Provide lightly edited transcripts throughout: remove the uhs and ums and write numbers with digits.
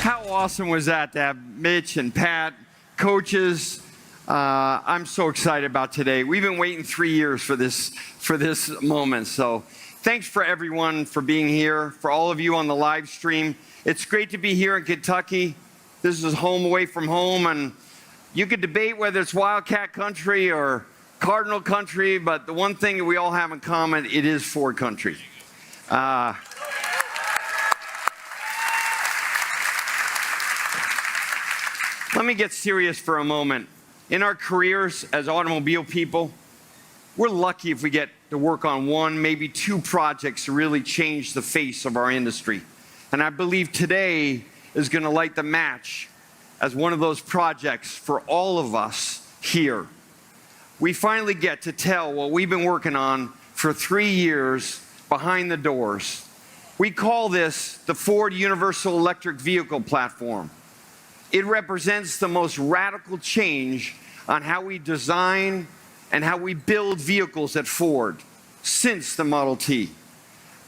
How awesome was that to have Mitch and Pat, coaches? I'm so excited about today. We've been waiting 3 years for this moment. So thanks for everyone for being here, for all of you on the live stream. It's great to be here in Kentucky. This is home away from home, and you could debate whether it's Wildcat country or Cardinal country, but the one thing that we all have in common, it is Ford country. Let me get serious for a moment. In our careers as automobile people, we're lucky if we get to work on one, maybe two projects to really change the face of our industry. And I believe today is going to light the match as one of those projects for all of us here. We finally get to tell what we've been working on for 3 years behind the doors. We call this the Ford Universal Electric Vehicle Platform. It represents the most radical change on how we design and how we build vehicles at Ford since the Model T.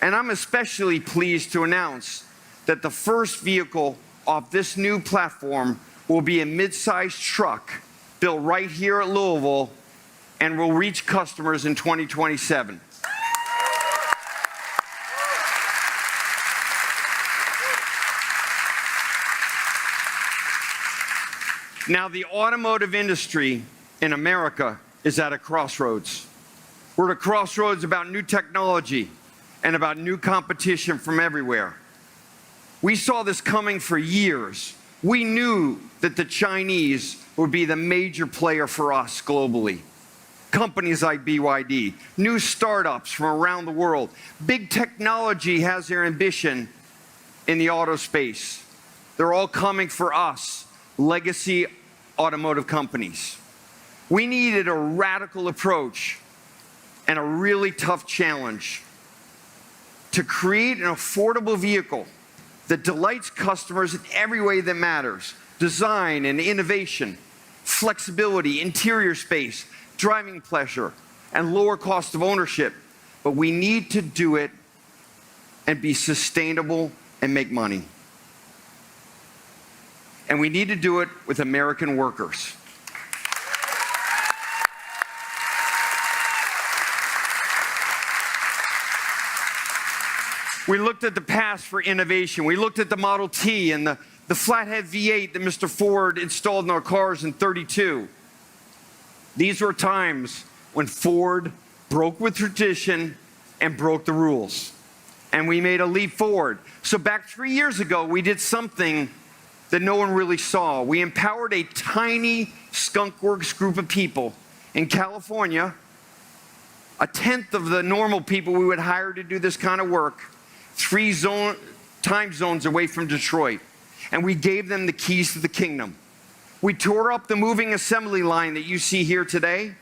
And I'm especially pleased to announce that the first vehicle off this new platform will be a midsize truck built right here at Louisville and will reach customers in 2027. Now, the automotive industry in America is at a crossroads. We're at a crossroads about new technology and about new competition from everywhere. We saw this coming for years. We knew that the Chinese would be the major player for us globally. Companies like BYD, new startups from around the world. Big technology has their ambition in the auto space. They're all coming for us, legacy automotive companies. We needed a radical approach and a really tough challenge to create an affordable vehicle that delights customers in every way that matters. Design and innovation, flexibility, interior space, driving pleasure, and lower cost of ownership. But we need to do it and be sustainable and make money. And we need to do it with American workers. We looked at the past for innovation. We looked at the Model T and the flathead V8 that Mr. Ford installed in our cars in '32. These were times when Ford broke with tradition and broke the rules. And we made a leap forward. So back 3 years ago, we did something that no one really saw. We empowered a tiny skunkworks group of people in California, a tenth of the normal people we would hire to do this kind of work, 3 time zones away from Detroit. And we gave them the keys to the kingdom. We tore up the moving assembly line that you see here today,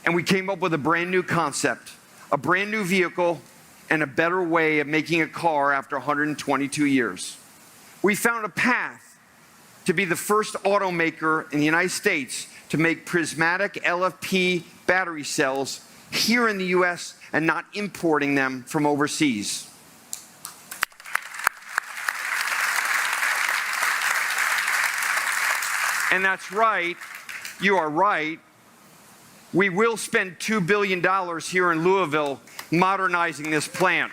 and we came up with a brand new concept, a brand new vehicle, and a better way of making a car after 122 years. We found a path to be the first automaker in the United States to make prismatic LFP battery cells here in the US and not importing them from overseas. And that's right, you are right. We will spend $2 billion here in Louisville modernizing this plant.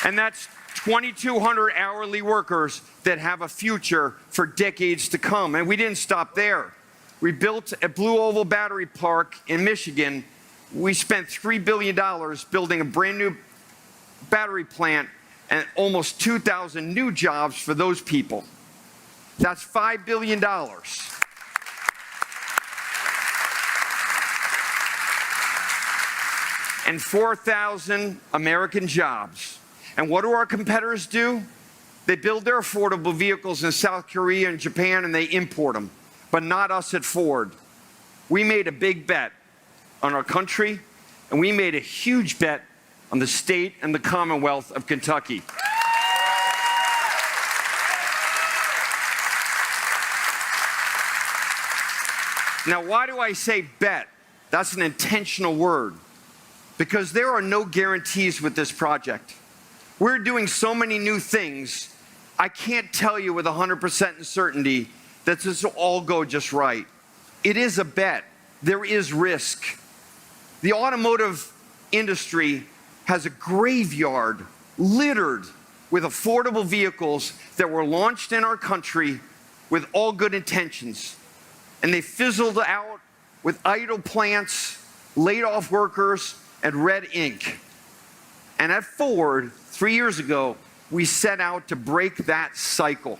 And that's 2,200 hourly workers that have a future for decades to come. And we didn't stop there. We built a Blue Oval Battery Park in Michigan. We spent $3 billion building a brand new battery plant and almost 2,000 new jobs for those people. That's $5 billion. And 4,000 American jobs. And what do our competitors do? They build their affordable vehicles in South Korea and Japan and they import them, but not us at Ford. We made a big bet on our country, and we made a huge bet on the state and the Commonwealth of Kentucky. Now, why do I say bet? That's an intentional word. because there are no guarantees with this project. We're doing so many new things, I can't tell you with 100% certainty that this will all go just right. It is a bet. There is risk. The automotive industry has a graveyard littered with affordable vehicles that were launched in our country with all good intentions. And they fizzled out with idle plants, laid off workers, and red ink. And at Ford, 3 years ago, we set out to break that cycle.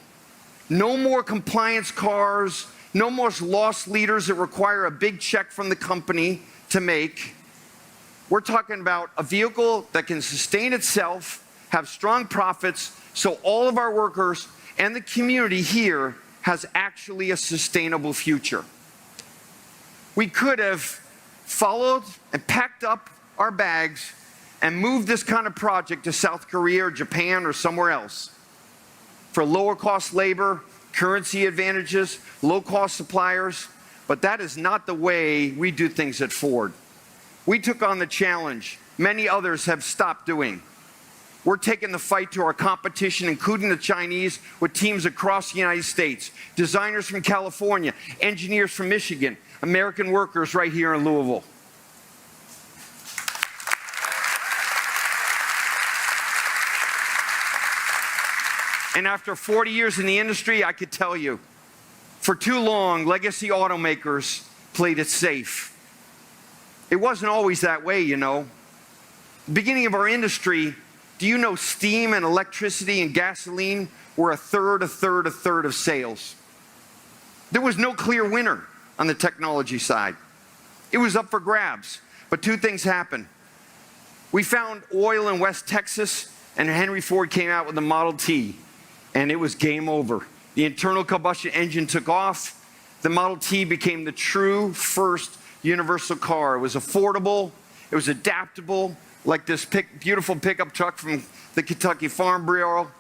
No more compliance cars, no more loss leaders that require a big check from the company to make. We're talking about a vehicle that can sustain itself, have strong profits, so all of our workers and the community here has actually a sustainable future. We could have followed and packed up our bags and moved this kind of project to South Korea or Japan or somewhere else for lower cost labor, currency advantages, low cost suppliers, but that is not the way we do things at Ford. We took on the challenge many others have stopped doing. We're taking the fight to our competition, including the Chinese, with teams across the United States, designers from California, engineers from Michigan, American workers right here in Louisville. And after 40 years in the industry, I could tell you, for too long, legacy automakers played it safe. It wasn't always that way, you know. The beginning of our industry, do you know steam and electricity and gasoline were a third of sales? There was no clear winner on the technology side. It was up for grabs, but two things happened. We found oil in West Texas, and Henry Ford came out with the Model T, and it was game over. The internal combustion engine took off. The Model T became the true first universal car. It was affordable, it was adaptable, like this beautiful pickup truck from the Kentucky Farm Bureau.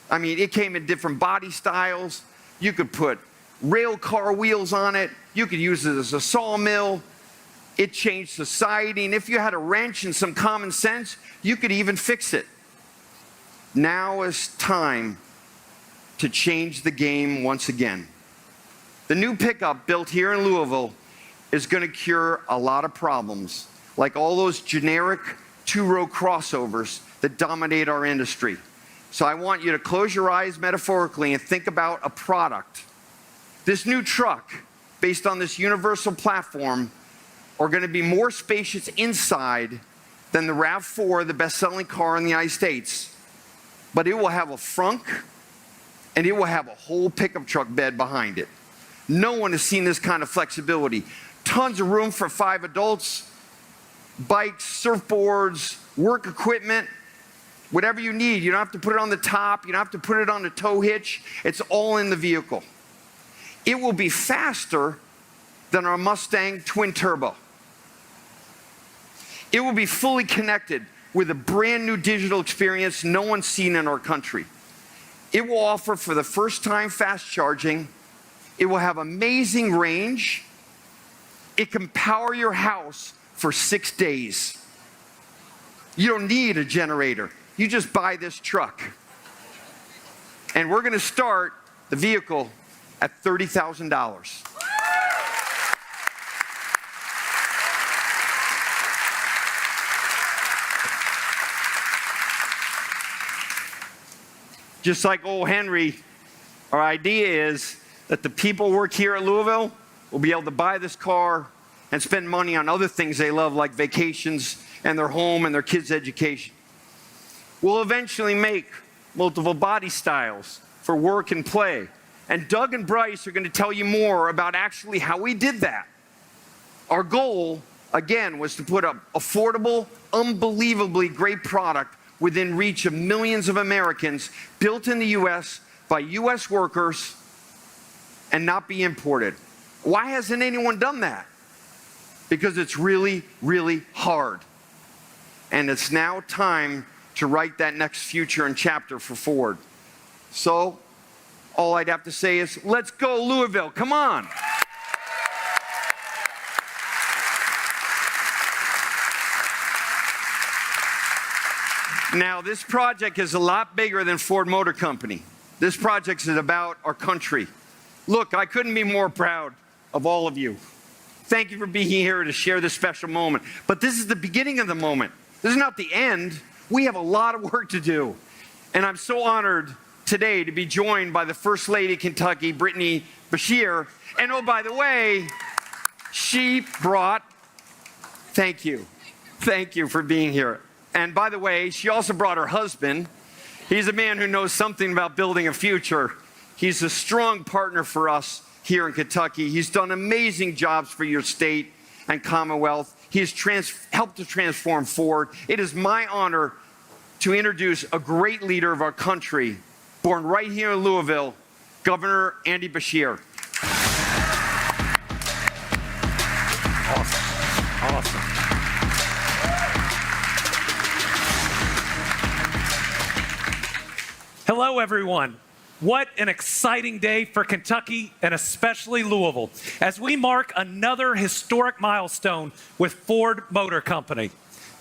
I mean, it came in different body styles. You could put rail car wheels on it. You could use it as a sawmill. It changed society, and if you had a wrench and some common sense, you could even fix it. Now is time to change the game once again. The new pickup built here in Louisville is going to cure a lot of problems, like all those generic two-row crossovers that dominate our industry. So I want you to close your eyes metaphorically and think about a product. This new truck, based on this universal platform, are going to be more spacious inside than the RAV4, the best-selling car in the United States. But it will have a frunk, and it will have a whole pickup truck bed behind it. No one has seen this kind of flexibility. Tons of room for 5 adults, bikes, surfboards, work equipment, whatever you need. You don't have to put it on the top. You don't have to put it on the tow hitch. It's all in the vehicle. It will be faster than our Mustang twin turbo. It will be fully connected with a brand new digital experience no one's seen in our country. It will offer for the first time fast charging. It will have amazing range. It can power your house for 6 days. You don't need a generator. You just buy this truck. And we're going to start the vehicle at $30,000. Just like old Henry, our idea is that the people work here at Louisville will be able to buy this car and spend money on other things they love, like vacations and their home and their kids' education. We'll eventually make multiple body styles for work and play. And Doug and Bryce are going to tell you more about actually how we did that. Our goal, again, was to put an affordable, unbelievably great product within reach of millions of Americans, built in the U.S. by U.S. workers, and not be imported. Why hasn't anyone done that? Because it's really, really hard. And it's now time to write that next future and chapter for Ford. So, all I'd have to say is, let's go Louisville, come on. Now, this project is a lot bigger than Ford Motor Company. This project is about our country. Look, I couldn't be more proud of all of you. Thank you for being here to share this special moment. But this is the beginning of the moment. This is not the end. We have a lot of work to do. And I'm so honored today to be joined by the First Lady of Kentucky, Brittany Beshear. And oh, by the way, she brought, thank you for being here. And by the way, she also brought her husband. He's a man who knows something about building a future. He's a strong partner for us here in Kentucky. He's done amazing jobs for your state and Commonwealth. He has helped to transform Ford. It is my honor to introduce a great leader of our country, born right here in Louisville, Governor Andy Beshear. Awesome. Hello, everyone. What an exciting day for Kentucky and especially Louisville as we mark another historic milestone with Ford Motor Company.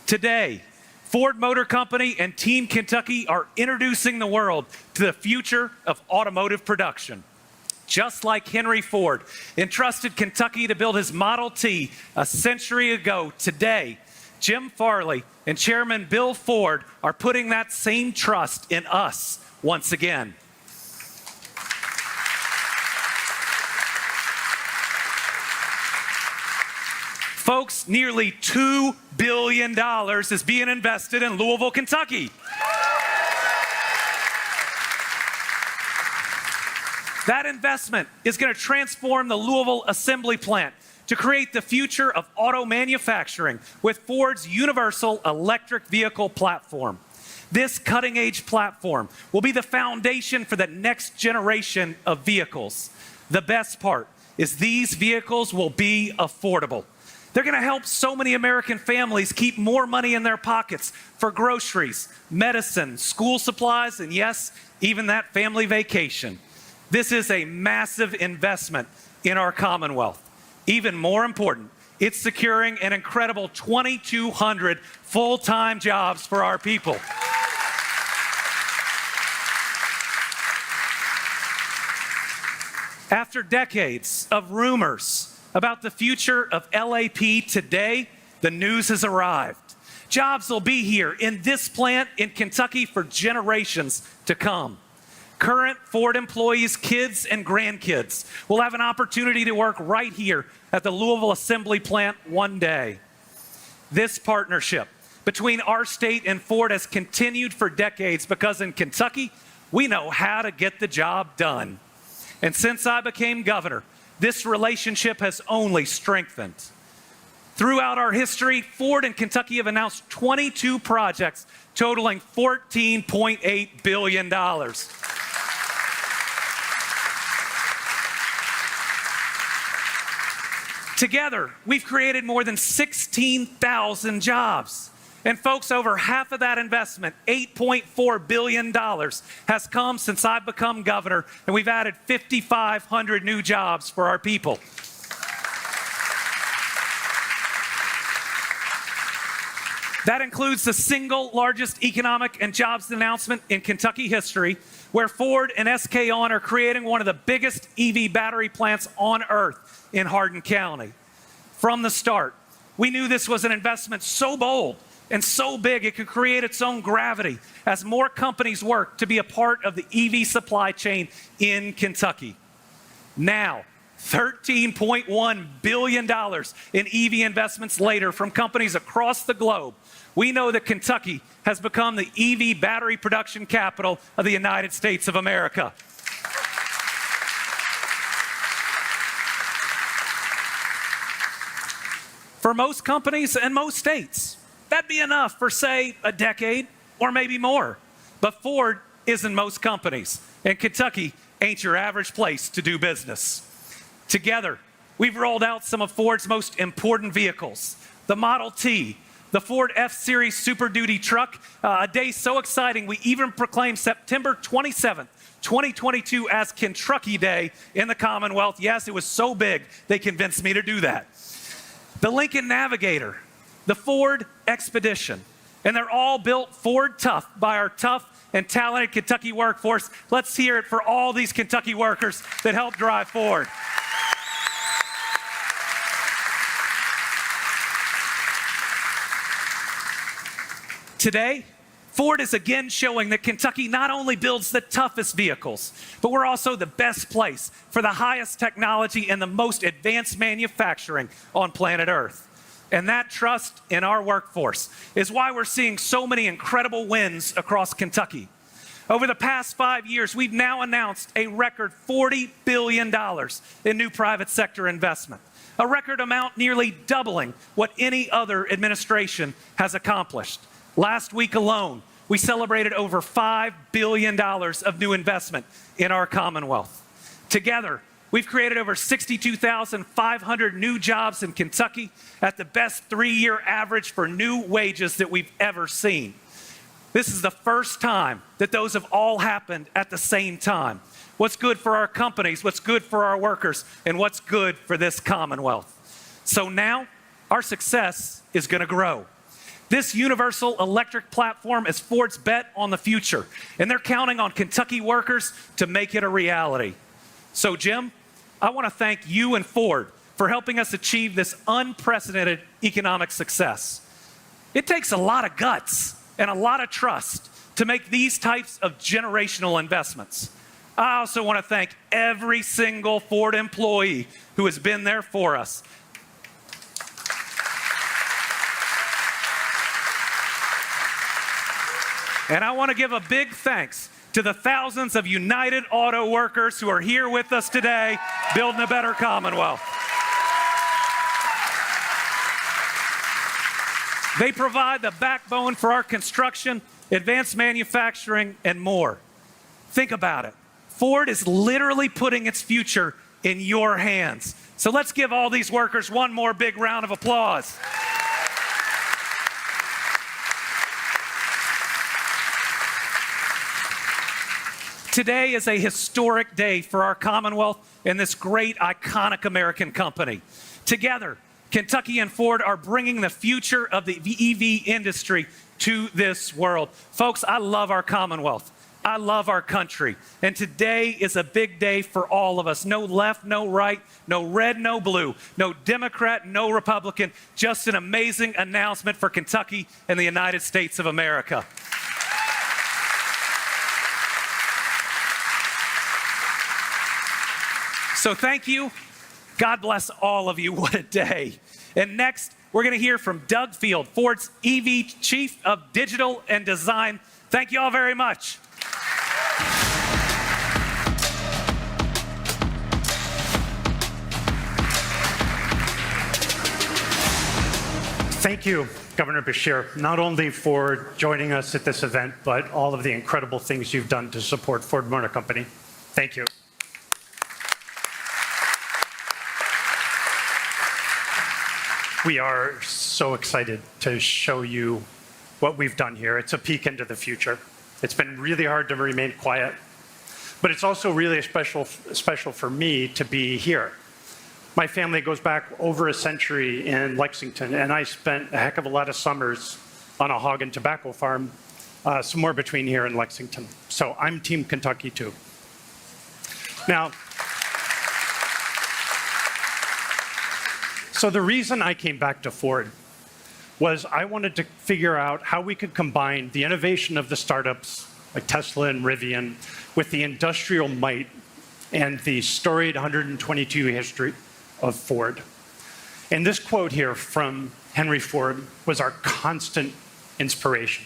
Today, Ford Motor Company and Team Kentucky are introducing the world to the future of automotive production. Just like Henry Ford entrusted Kentucky to build his Model T a century ago, today, Jim Farley and Chairman Bill Ford are putting that same trust in us once again. Folks, nearly $2 billion is being invested in Louisville, Kentucky. That investment is going to transform the Louisville assembly plant to create the future of auto manufacturing with Ford's universal electric vehicle platform. This cutting-edge platform will be the foundation for the next generation of vehicles. The best part is these vehicles will be affordable. They're going to help so many American families keep more money in their pockets for groceries, medicine, school supplies, and yes, even that family vacation. This is a massive investment in our Commonwealth. Even more important, it's securing an incredible 2,200 full-time jobs for our people. After decades of rumors about the future of LAP, today, the news has arrived. Jobs will be here in this plant in Kentucky for generations to come. Current Ford employees, kids, and grandkids will have an opportunity to work right here at the Louisville Assembly Plant one day. This partnership between our state and Ford has continued for decades because in Kentucky, we know how to get the job done. And since I became governor, this relationship has only strengthened. Throughout our history, Ford and Kentucky have announced 22 projects totaling $14.8 billion. Together, we've created more than 16,000 jobs. And folks, over half of that investment, $8.4 billion, has come since I've become governor, and we've added 5,500 new jobs for our people. That includes the single largest economic and jobs announcement in Kentucky history, where Ford and SK On are creating one of the biggest EV battery plants on earth in Hardin County. From the start, we knew this was an investment so bold and so big it could create its own gravity as more companies work to be a part of the EV supply chain in Kentucky. Now, $13.1 billion in EV investments later from companies across the globe, we know that Kentucky has become the EV battery production capital of the United States of America. For most companies and most states, that'd be enough for, say, a decade or maybe more. But Ford isn't most companies, and Kentucky ain't your average place to do business. Together, we've rolled out some of Ford's most important vehicles, the Model T, the Ford F-Series Super Duty truck, a day so exciting we even proclaimed September 27th, 2022 as Kentucky Day in the Commonwealth. Yes, it was so big, they convinced me to do that. The Lincoln Navigator, the Ford Expedition, And they're all built Ford tough by our tough and talented Kentucky workforce. Let's hear it for all these Kentucky workers that help drive Ford. Today, Ford is again showing that Kentucky not only builds the toughest vehicles, but we're also the best place for the highest technology and the most advanced manufacturing on planet Earth. And that trust in our workforce is why we're seeing so many incredible wins across Kentucky. Over the past 5 years, we've now announced a record $40 billion in new private sector investment, a record amount nearly doubling what any other administration has accomplished. Last week alone, we celebrated over $5 billion of new investment in our Commonwealth. Together, we've created over 62,500 new jobs in Kentucky at the best 3-year average for new wages that we've ever seen. This is the first time that those have all happened at the same time. What's good for our companies, what's good for our workers, and what's good for this Commonwealth. So now, our success is going to grow. This universal electric platform is Ford's bet on the future, and they're counting on Kentucky workers to make it a reality. So, Jim, I want to thank you and Ford for helping us achieve this unprecedented economic success. It takes a lot of guts and a lot of trust to make these types of generational investments. I also want to thank every single Ford employee who has been there for us. And I want to give a big thanks to the thousands of United Auto workers who are here with us today, building a better Commonwealth. They provide the backbone for our construction, advanced manufacturing, and more. Think about it. Ford is literally putting its future in your hands. So let's give all these workers one more big round of applause. Today is a historic day for our Commonwealth and this great, iconic American company. Together, Kentucky and Ford are bringing the future of the EV industry to this world. Folks, I love our Commonwealth. I love our country. And today is a big day for all of us. No left, no right, no red, no blue, no Democrat, no Republican. Just an amazing announcement for Kentucky and the United States of America. So thank you. God bless all of you. What a day. And next, we're going to hear from Doug Field, Ford's EV Chief of Digital and Design. Thank you all very much. Thank you, Governor Beshear, not only for joining us at this event, but all of the incredible things you've done to support Ford Motor Company. Thank you. We are so excited to show you what we've done here. It's a peek into the future. It's been really hard to remain quiet, but it's also really special for me to be here. My family goes back over a century in Lexington, and I spent a heck of a lot of summers on a hog and tobacco farm somewhere between here and Lexington. So I'm Team Kentucky too. Now, so the reason I came back to Ford was I wanted to figure out how we could combine the innovation of the startups like Tesla and Rivian with the industrial might and the storied 122 history of Ford. And this quote here from Henry Ford was our constant inspiration.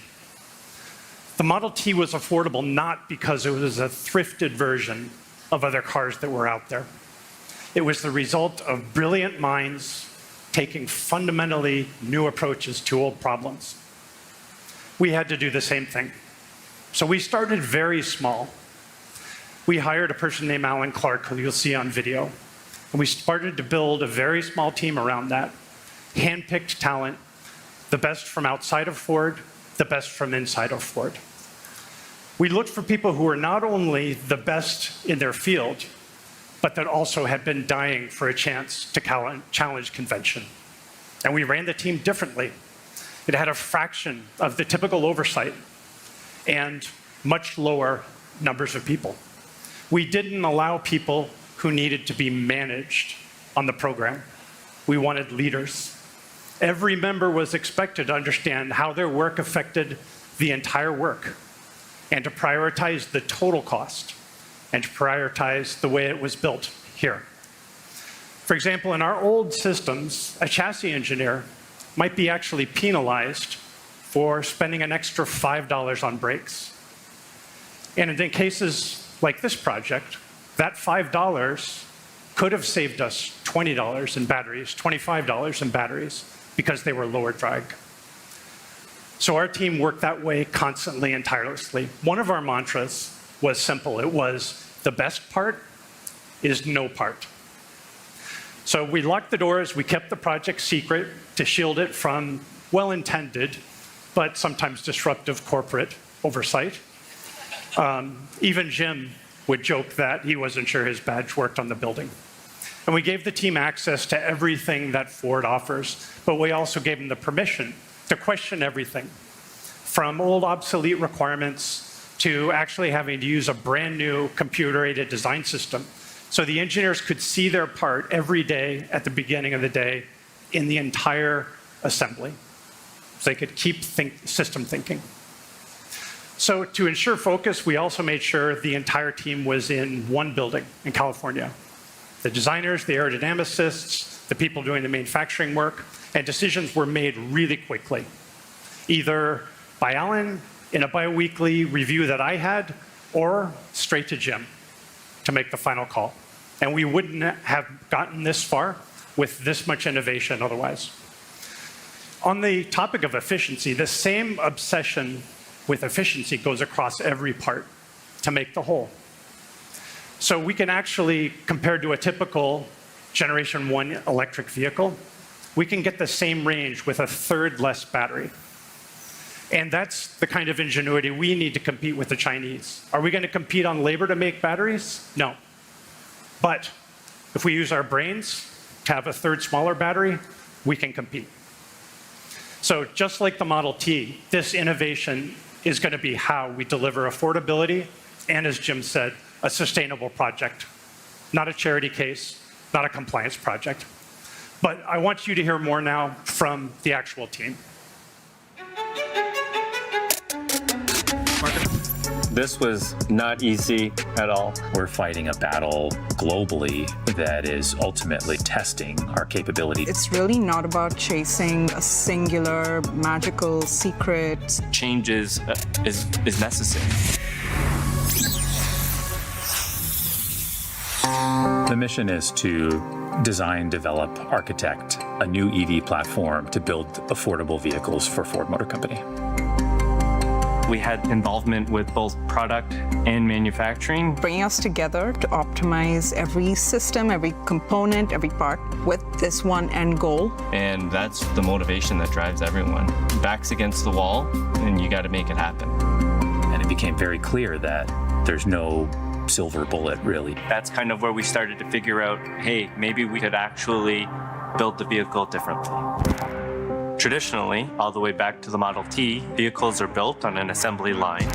The Model T was affordable not because it was a thrifted version of other cars that were out there. It was the result of brilliant minds taking fundamentally new approaches to old problems. We had to do the same thing. So we started very small. We hired a person named Alan Clark, who you'll see on video. And we started to build a very small team around that, hand-picked talent, the best from outside of Ford, the best from inside of Ford. We looked for people who were not only the best in their field, but that also had been dying for a chance to challenge convention. And we ran the team differently. It had a fraction of the typical oversight and much lower numbers of people. We didn't allow people who needed to be managed on the program. We wanted leaders. Every member was expected to understand how their work affected the entire work and to prioritize the total cost and to prioritize the way it was built here. For example, in our old systems, a chassis engineer might be actually penalized for spending an extra $5 on brakes. And in cases like this project, that $5 could have saved us $20 in batteries, $25 in batteries, because they were lower drag. So our team worked that way constantly and tirelessly. One of our mantras was simple. It was, the best part is no part. So we locked the doors, we kept the project secret to shield it from well-intended, but sometimes disruptive corporate oversight. Even Jim would joke that he wasn't sure his badge worked on the building. And we gave the team access to everything that Ford offers, but we also gave them the permission to question everything, from old obsolete requirements to actually having to use a brand new computer-aided design system. So the engineers could see their part every day at the beginning of the day in the entire assembly. So they could keep system thinking. So to ensure focus, we also made sure the entire team was in one building in California. The designers, the aerodynamicists, the people doing the manufacturing work, and decisions were made really quickly, either by Alan in a bi-weekly review that I had, or straight to Jim to make the final call. And we wouldn't have gotten this far with this much innovation otherwise. On the topic of efficiency, the same obsession with efficiency goes across every part to make the whole. So we can actually, compared to a typical Generation 1 electric vehicle, we can get the same range with a third less battery. And that's the kind of ingenuity we need to compete with the Chinese. Are we going to compete on labor to make batteries? No. But if we use our brains to have a third smaller battery, we can compete. So just like the Model T, this innovation is going to be how we deliver affordability and, as Jim said, a sustainable project. Not a charity case, not a compliance project. But I want you to hear more now from the actual team. This was not easy at all. We're fighting a battle globally that is ultimately testing our capability. It's really not about chasing a singular, magical secret. Change is necessary. The mission is to design, develop, architect a new EV platform to build affordable vehicles for Ford Motor Company. We had involvement with both product and manufacturing. Bringing us together to optimize every system, every component, every part with this one end goal. And that's the motivation that drives everyone. Backs against the wall, and you got to make it happen. And it became very clear that there's no silver bullet, really. That's kind of where we started to figure out, hey, maybe we could actually build the vehicle differently. Traditionally, all the way back to the Model T, vehicles are built on an assembly line.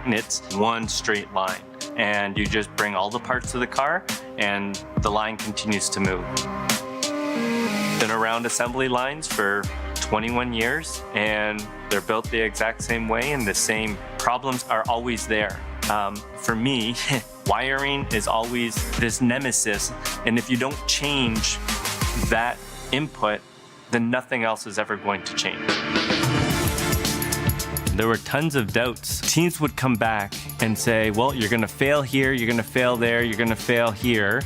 And it's one straight line. And you just bring all the parts to the car, and the line continues to move. Been around assembly lines for 21 years, and they're built the exact same way, and the same problems are always there. For me, wiring is always this nemesis, and if you don't change that input, then nothing else is ever going to change. There were tons of doubts. Teams would come back and say, well, you're gonna fail here, you're gonna fail there, you're gonna fail here.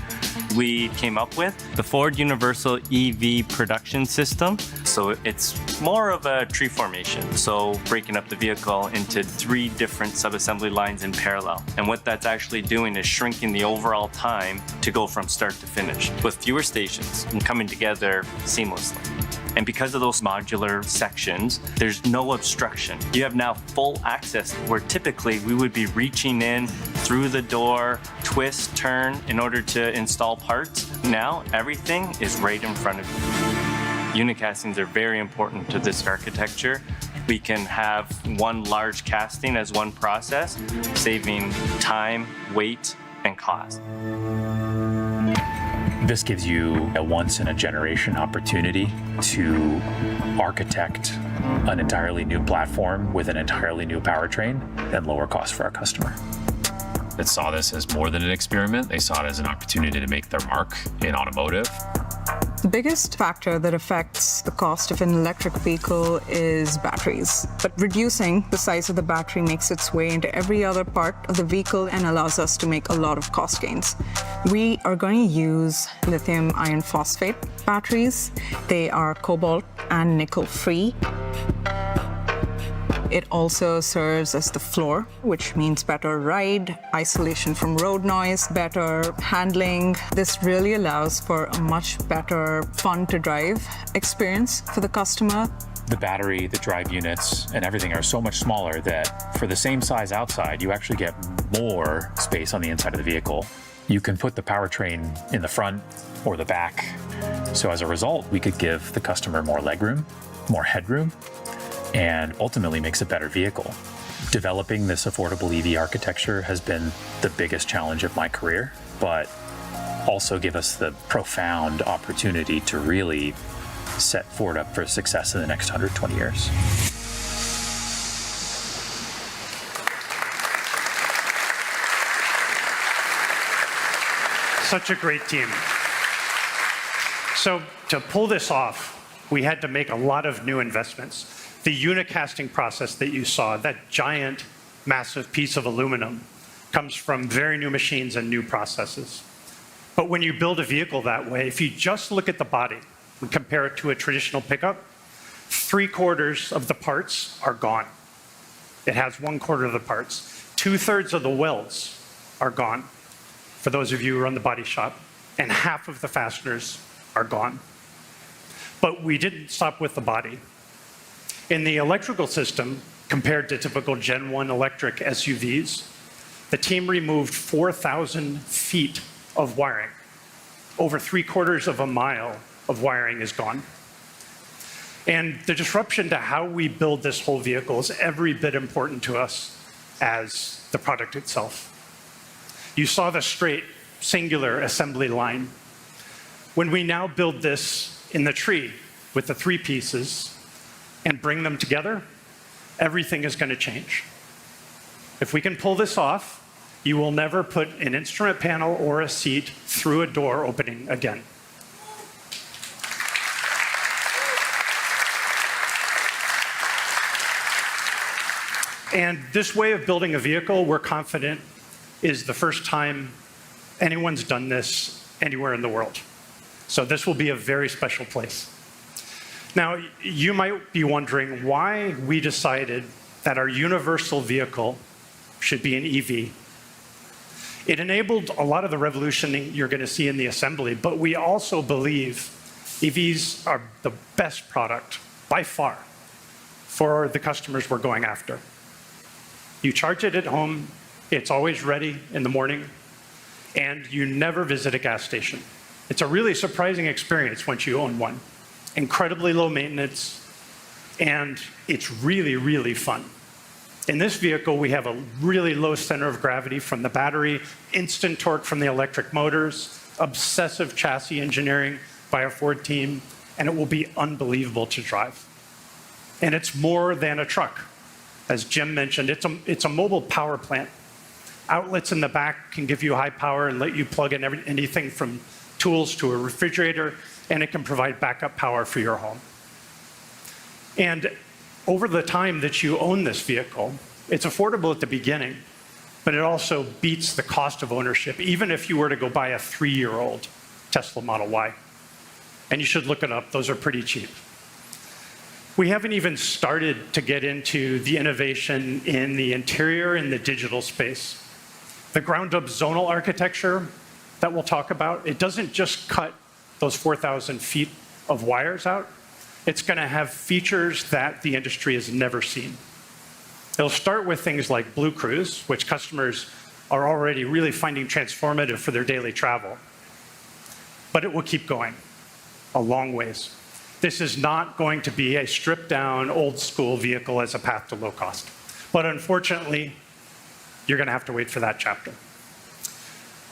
We came up with the Ford Universal EV Production System. So it's more of a tree formation. So breaking up the vehicle into 3 different subassembly lines in parallel. And what that's actually doing is shrinking the overall time to go from start to finish with fewer stations and coming together seamlessly. And because of those modular sections, there's no obstruction. You have now full access where typically we would be reaching in through the door, twist, turn in order to install parts. Now everything is right in front of you. Unicastings are very important to this architecture. We can have one large casting as one process, saving time, weight, and cost. This gives you a once-in-a-generation opportunity to architect an entirely new platform with an entirely new powertrain and lower cost for our customer. That saw this as more than an experiment. They saw it as an opportunity to make their mark in automotive. The biggest factor that affects the cost of an electric vehicle is batteries. But reducing the size of the battery makes its way into every other part of the vehicle and allows us to make a lot of cost gains. We are going to use lithium iron phosphate batteries. They are cobalt and nickel free. It also serves as the floor, which means better ride, isolation from road noise, better handling. This really allows for a much better fun to drive experience for the customer. The battery, the drive units, and everything are so much smaller that for the same size outside, you actually get more space on the inside of the vehicle. You can put the powertrain in the front or the back. So as a result, we could give the customer more legroom, more headroom, and ultimately makes a better vehicle. Developing this affordable EV architecture has been the biggest challenge of my career, but also give us the profound opportunity to really set Ford up for success in the next 120 years. Such a great team. So to pull this off, we had to make a lot of new investments. The unicasting process that you saw, that giant, massive piece of aluminum, comes from very new machines and new processes. But when you build a vehicle that way, if you just look at the body and compare it to a traditional pickup, 3/4 of the parts are gone. It has 1/4 of the parts. 2/3 of the welds are gone, for those of you who run the body shop, and half of the fasteners are gone. But we didn't stop with the body. In the electrical system, compared to typical Gen 1 electric SUVs, the team removed 4,000 feet of wiring. Over 3/4 of a mile of wiring is gone. And the disruption to how we build this whole vehicle is every bit important to us as the product itself. You saw the straight, singular assembly line. When we now build this in the tree with the 3 pieces and bring them together, everything is going to change. If we can pull this off, you will never put an instrument panel or a seat through a door opening again. And this way of building a vehicle, we're confident, is the first time anyone's done this anywhere in the world. So this will be a very special place. Now, you might be wondering why we decided that our universal vehicle should be an EV. It enabled a lot of the revolution you're going to see in the assembly, but we also believe EVs are the best product, by far, for the customers we're going after. You charge it at home, it's always ready in the morning, and you never visit a gas station. It's a really surprising experience once you own one. Incredibly low maintenance, and it's really, really fun. In this vehicle, we have a really low center of gravity from the battery, instant torque from the electric motors, obsessive chassis engineering by our Ford team, and it will be unbelievable to drive. And it's more than a truck. As Jim mentioned, it's a mobile power plant. Outlets in the back can give you high power and let you plug in anything from tools to a refrigerator, and it can provide backup power for your home. And over the time that you own this vehicle, it's affordable at the beginning, but it also beats the cost of ownership, even if you were to go buy a 3-year-old Tesla Model Y. And you should look it up, those are pretty cheap. We haven't even started to get into the innovation in the interior and the digital space. The ground-up zonal architecture that we'll talk about, it doesn't just cut those 4,000 feet of wires out. It's going to have features that the industry has never seen. It'll start with things like Blue Cruise, which customers are already really finding transformative for their daily travel. But it will keep going a long ways. This is not going to be a stripped-down, old-school vehicle as a path to low cost. But unfortunately, you're going to have to wait for that chapter.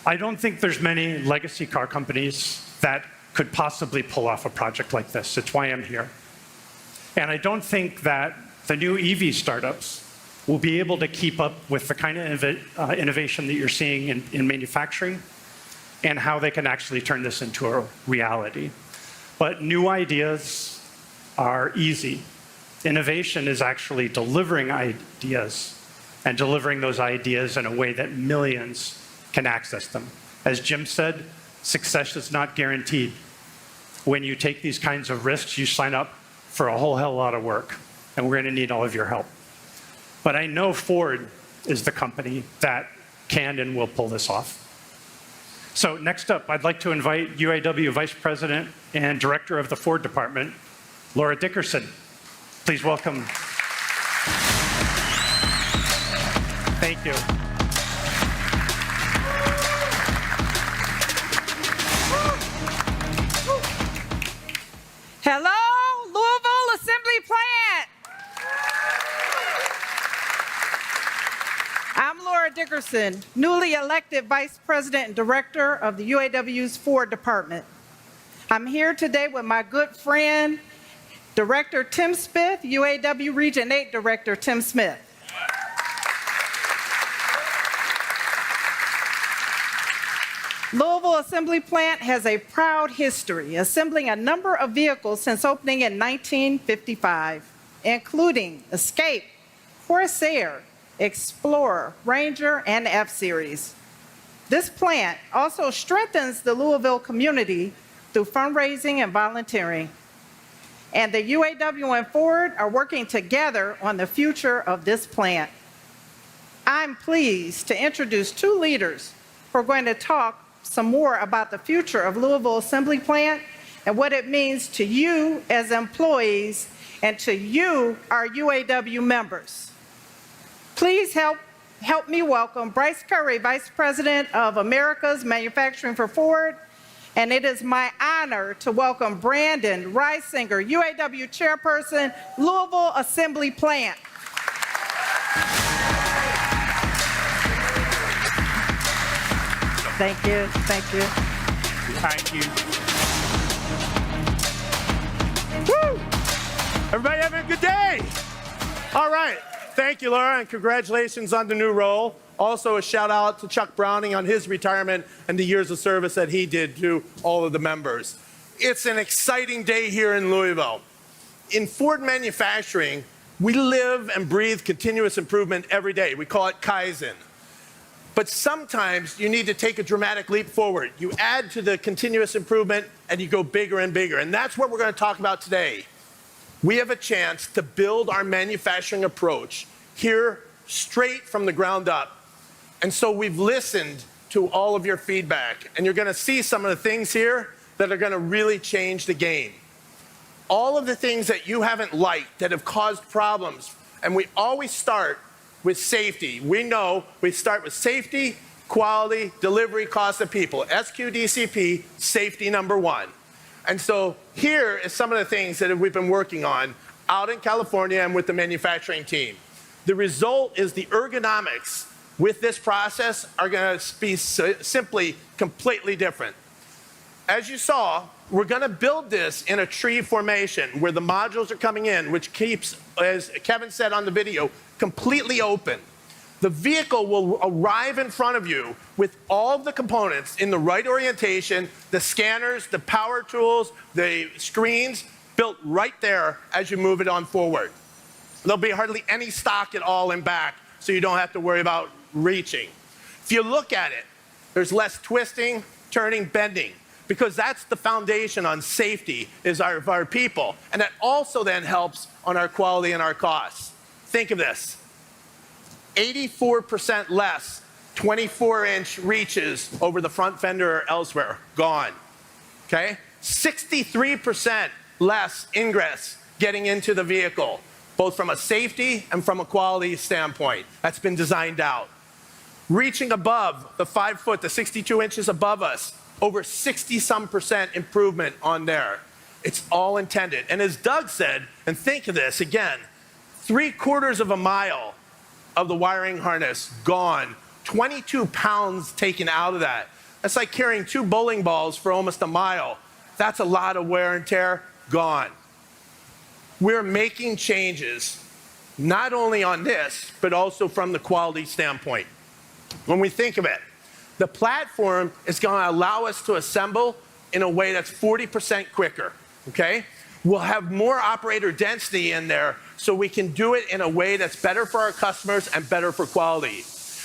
I don't think there's many legacy car companies that could possibly pull off a project like this. It's why I'm here. And I don't think that the new EV startups will be able to keep up with the kind of innovation that you're seeing in manufacturing and how they can actually turn this into a reality. But new ideas are easy. Innovation is actually delivering ideas and delivering those ideas in a way that millions can access them. As Jim said, success is not guaranteed. When you take these kinds of risks, you sign up for a whole hell lot of work, and we're going to need all of your help. But I know Ford is the company that can and will pull this off. So next up, I'd like to invite UAW Vice President and Director of the Ford Department, Laura Dickerson. Please welcome. Thank you. Hello, Louisville Assembly Plant. I'm Laura Dickerson, newly elected Vice President and Director of the UAW's Ford Department. I'm here today with my good friend, Director Tim Smith, UAW Region 8 Director Tim Smith. Louisville Assembly Plant has a proud history, assembling a number of vehicles since opening in 1955, including Escape, Corsair, Explorer, Ranger, and F-Series. This plant also strengthens the Louisville community through fundraising and volunteering. And the UAW and Ford are working together on the future of this plant. I'm pleased to introduce two leaders who are going to talk some more about the future of Louisville Assembly Plant and what it means to you as employees and to you, our UAW members. Please help me welcome Bryce Curry, Vice President of Americas Manufacturing for Ford, and it is my honor to welcome Brandon Reisinger, UAW Chairperson, Louisville Assembly Plant. Thank you, thank you. Thank you. Woo! Everybody having a good day? All right. Thank you, Laura, and congratulations on the new role. Also, a shout out to Chuck Browning on his retirement and the years of service that he did to all of the members. It's an exciting day here in Louisville. In Ford manufacturing, we live and breathe continuous improvement every day. We call it Kaizen. But sometimes you need to take a dramatic leap forward. You add to the continuous improvement and you go bigger and bigger. And that's what we're going to talk about today. We have a chance to build our manufacturing approach here straight from the ground up. And so we've listened to all of your feedback. And you're going to see some of the things here that are going to really change the game. All of the things that you haven't liked that have caused problems. And we always start with safety. We know we start with safety, quality, delivery, cost of people. SQDCP, safety number one. And so here is some of the things that we've been working on out in California and with the manufacturing team. The result is the ergonomics with this process are going to be simply completely different. As you saw, we're going to build this in a tree formation where the modules are coming in, which keeps, as Kevin said on the video, completely open. The vehicle will arrive in front of you with all of the components in the right orientation, the scanners, the power tools, the screens, built right there as you move it on forward. There'll be hardly any stock at all in back, so you don't have to worry about reaching. If you look at it, there's less twisting, turning, bending, because that's the foundation on safety is our people. And that also then helps on our quality and our costs. Think of this. 84% less 24-inch reaches over the front fender or elsewhere, gone. Okay? 63% less ingress getting into the vehicle, both from a safety and from a quality standpoint. That's been designed out. Reaching above the 5 foot, the 62 inches above us, over 60-some% improvement on there. It's all intended. And as Doug said, and think of this again, 3/4 of a mile of the wiring harness gone, 22 pounds taken out of that. That's like carrying 2 bowling balls for almost a mile. That's a lot of wear and tear gone. We're making changes, not only on this, but also from the quality standpoint. When we think of it, the platform is going to allow us to assemble in a way that's 40% quicker, okay? We'll have more operator density in there so we can do it in a way that's better for our customers and better for quality.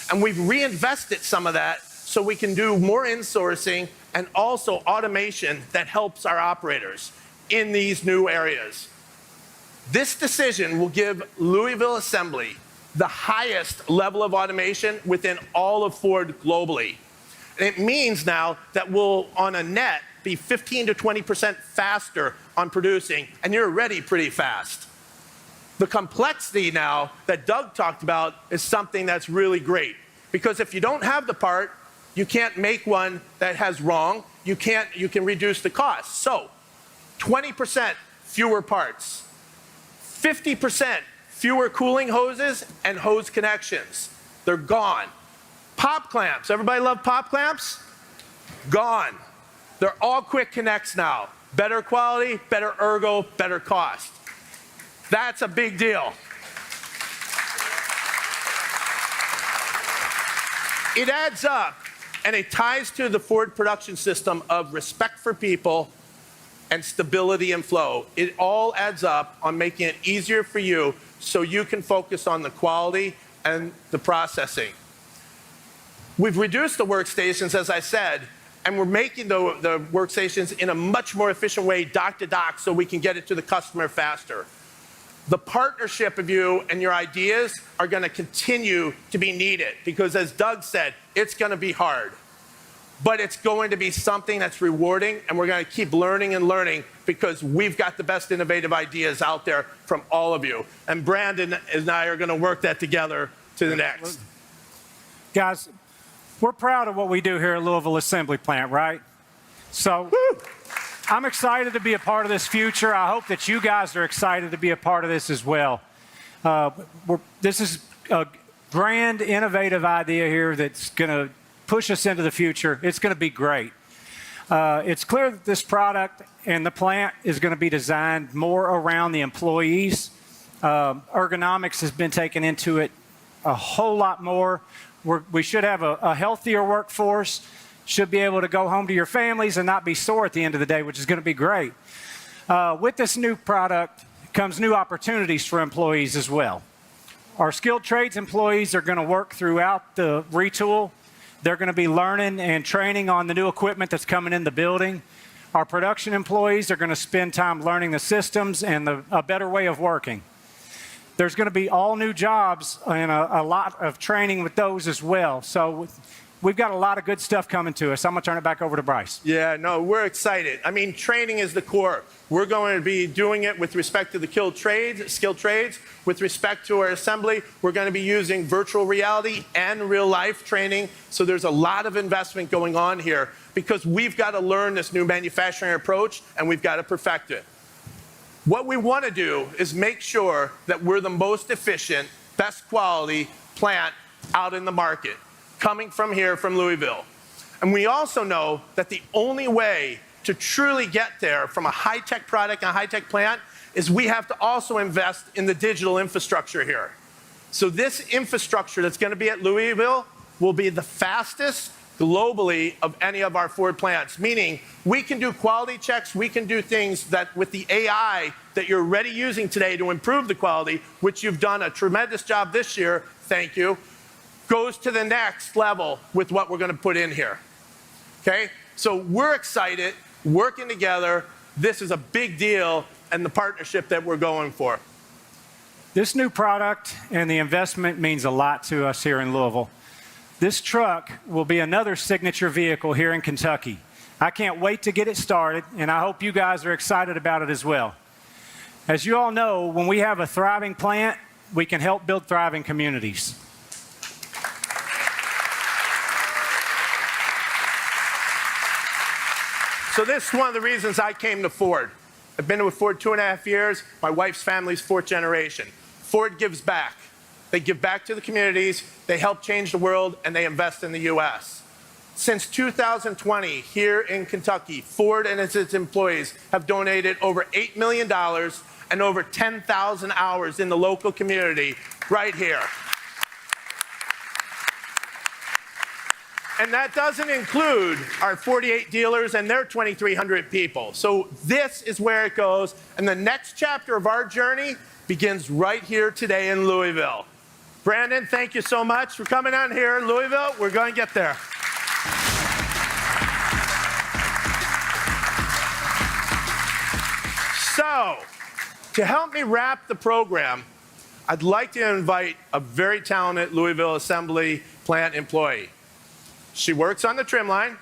And we've reinvested some of that so we can do more insourcing and also automation that helps our operators in these new areas. This decision will give Louisville Assembly the highest level of automation within all of Ford globally. And it means now that we'll, on a net, be 15 to 20% faster on producing, and you're already pretty fast. The complexity now that Doug talked about is something that's really great, because if you don't have the part, you can't make one that has wrong. You can reduce the cost. So 20% fewer parts, 50% fewer cooling hoses and hose connections. They're gone. Pop clamps. Everybody love pop clamps? Gone. They're all quick connects now. Better quality, better ergo, better cost. That's a big deal. It adds up, and it ties to the Ford production system of respect for people and stability and flow. It all adds up on making it easier for you so you can focus on the quality and the processing. We've reduced the workstations, as I said, and we're making the workstations in a much more efficient way, dock to dock, so we can get it to the customer faster. The partnership of you and your ideas are going to continue to be needed because, as Doug said, it's going to be hard. But it's going to be something that's rewarding, and we're going to keep learning and learning because we've got the best innovative ideas out there from all of you. And Brandon and I are going to work that together to the next. Guys, we're proud of what we do here at Louisville Assembly Plant, right? So I'm excited to be a part of this future. I hope that you guys are excited to be a part of this as well. This is a grand, innovative idea here that's going to push us into the future. It's going to be great. It's clear that this product and the plant is going to be designed more around the employees. Ergonomics has been taken into it a whole lot more. We should have a healthier workforce, should be able to go home to your families and not be sore at the end of the day, which is going to be great. With this new product comes new opportunities for employees as well. Our skilled trades employees are going to work throughout the retool. They're going to be learning and training on the new equipment that's coming in the building. Our production employees are going to spend time learning the systems and a better way of working. There's going to be all new jobs and a lot of training with those as well. So we've got a lot of good stuff coming to us. I'm going to turn it back over to Bryce. Yeah, no, we're excited. I mean, training is the core. We're going to be doing it with respect to the skilled trades. With respect to our assembly, we're going to be using virtual reality and real life training. So there's a lot of investment going on here because we've got to learn this new manufacturing approach and we've got to perfect it. What we want to do is make sure that we're the most efficient, best quality plant out in the market, coming from here, from Louisville. And we also know that the only way to truly get there from a high-tech product and a high-tech plant is we have to also invest in the digital infrastructure here. So this infrastructure that's going to be at Louisville will be the fastest globally of any of our Ford plants, meaning we can do quality checks, we can do things that with the AI that you're already using today to improve the quality, which you've done a tremendous job this year, thank you, goes to the next level with what we're going to put in here. Okay? So we're excited, working together. This is a big deal, and the partnership that we're going for. This new product and the investment means a lot to us here in Louisville. This truck will be another signature vehicle here in Kentucky. I can't wait to get it started, and I hope you guys are excited about it as well. As you all know, when we have a thriving plant, we can help build thriving communities. So this is one of the reasons I came to Ford. I've been with Ford 2.5 years. My wife's family's fourth generation. Ford gives back. They give back to the communities, they help change the world, and they invest in the U.S. Since 2020, here in Kentucky, Ford and its employees have donated over $8 million and over 10,000 hours in the local community right here. And that doesn't include our 48 dealers and their 2,300 people. So this is where it goes. And the next chapter of our journey begins right here today in Louisville. Brandon, thank you so much for coming on here. Louisville, we're going to get there. So, to help me wrap the program, I'd like to invite a very talented Louisville Assembly Plant employee. She works on the trim line.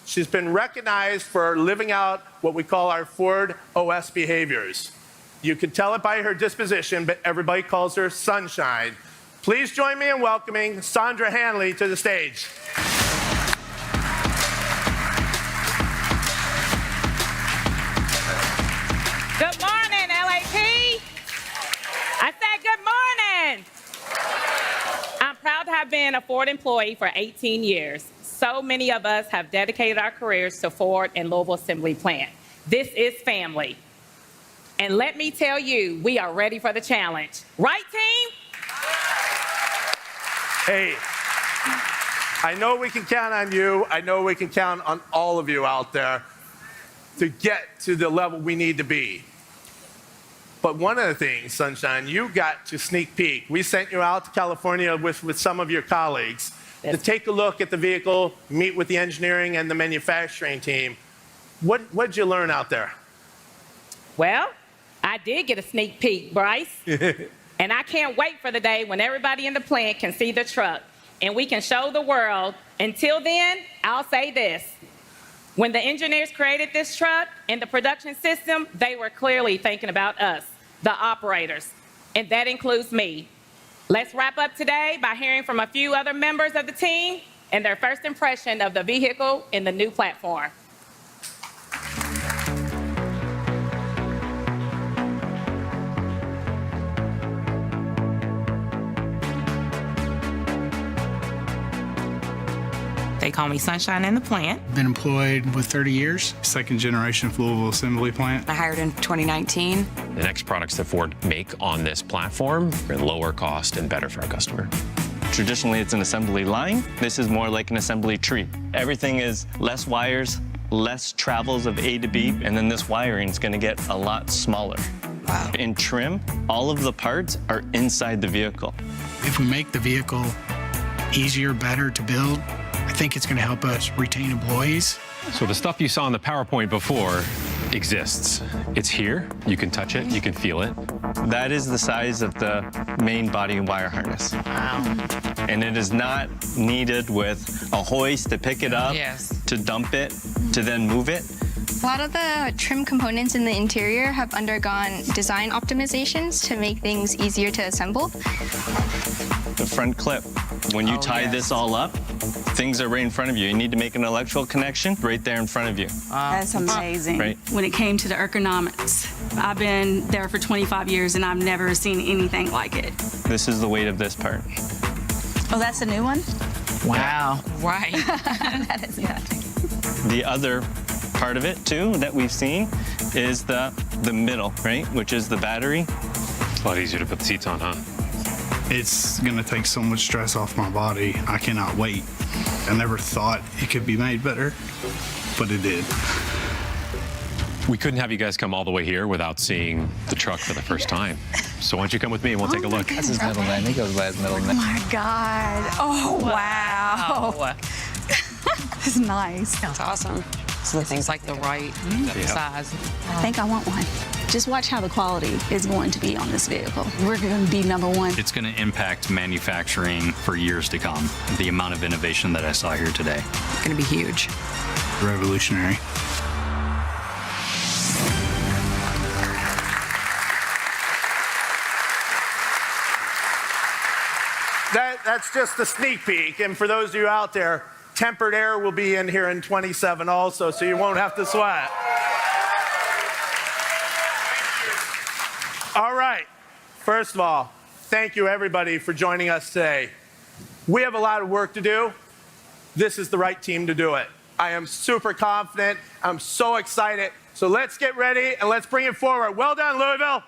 She's been recognized for living out what we call our Ford OS behaviors. You can tell it by her disposition, but everybody calls her Sunshine. Please join me in welcoming Sandra Hanley to the stage. Good morning, LAP. I said good morning. I'm proud to have been a Ford employee for 18 years. So many of us have dedicated our careers to Ford and Louisville Assembly Plant. This is family. And let me tell you, we are ready for the challenge. Right, team? Hey, I know we can count on you. I know we can count on all of you out there to get to the level we need to be. But one of the things, Sunshine, you got to sneak peek. We sent you out to California with some of your colleagues to take a look at the vehicle, meet with the engineering and the manufacturing team. What did you learn out there? Well, I did get a sneak peek, Bryce. And I can't wait for the day when everybody in the plant can see the truck and we can show the world. Until then, I'll say this. When the engineers created this truck and the production system, they were clearly thinking about us, the operators, and that includes me. Let's wrap up today by hearing from a few other members of the team and their first impression of the vehicle and the new platform. They call me Sunshine in the plant. Been employed with 30 years, second generation Louisville Assembly Plant. I hired in 2019. The next products that Ford make on this platform are lower cost and better for our customer. Traditionally, it's an assembly line. This is more like an assembly tree. Everything is less wires, less travels of A to B, and then this wiring is going to get a lot smaller. Wow. In trim, all of the parts are inside the vehicle. If we make the vehicle easier, better to build, I think it's going to help us retain employees. So the stuff you saw in the PowerPoint before exists. It's here. You can touch it. You can feel it. That is the size of the main body and wire harness. Wow. And it is not needed with a hoist to pick it up, Yes. to dump it, to then move it. A lot of the trim components in the interior have undergone design optimizations to make things easier to assemble. The front clip, when you tie this all up, things are right in front of you. You need to make an electrical connection right there in front of you. That's amazing. Right. When it came to the ergonomics, I've been there for 25 years and I've never seen anything like it. This is the weight of this part. Oh, that's a new one? Wow. Right. That is good. The other part of it, too, that we've seen is the middle, right, which is the battery. It's a lot easier to put the seats on, huh? It's going to take so much stress off my body. I cannot wait. I never thought it could be made better, but it did. We couldn't have you guys come all the way here without seeing the truck for the first time. So why don't you come with me and we'll take a look. That's his middle name. He goes by his middle name. Oh, my God. Oh, wow. This is nice. That's awesome. So the thing's like the right size. I think I want one. Just watch how the quality is going to be on this vehicle. We're going to be number one. It's going to impact manufacturing for years to come. The amount of innovation that I saw here today. It's going to be huge. Revolutionary. That's just a sneak peek. And for those of you out there, tempered air will be in here in 27 also, so you won't have to sweat. All right. First of all, thank you everybody for joining us today. We have a lot of work to do. This is the right team to do it. I am super confident. I'm so excited. So let's get ready and let's bring it forward. Well done, Louisville.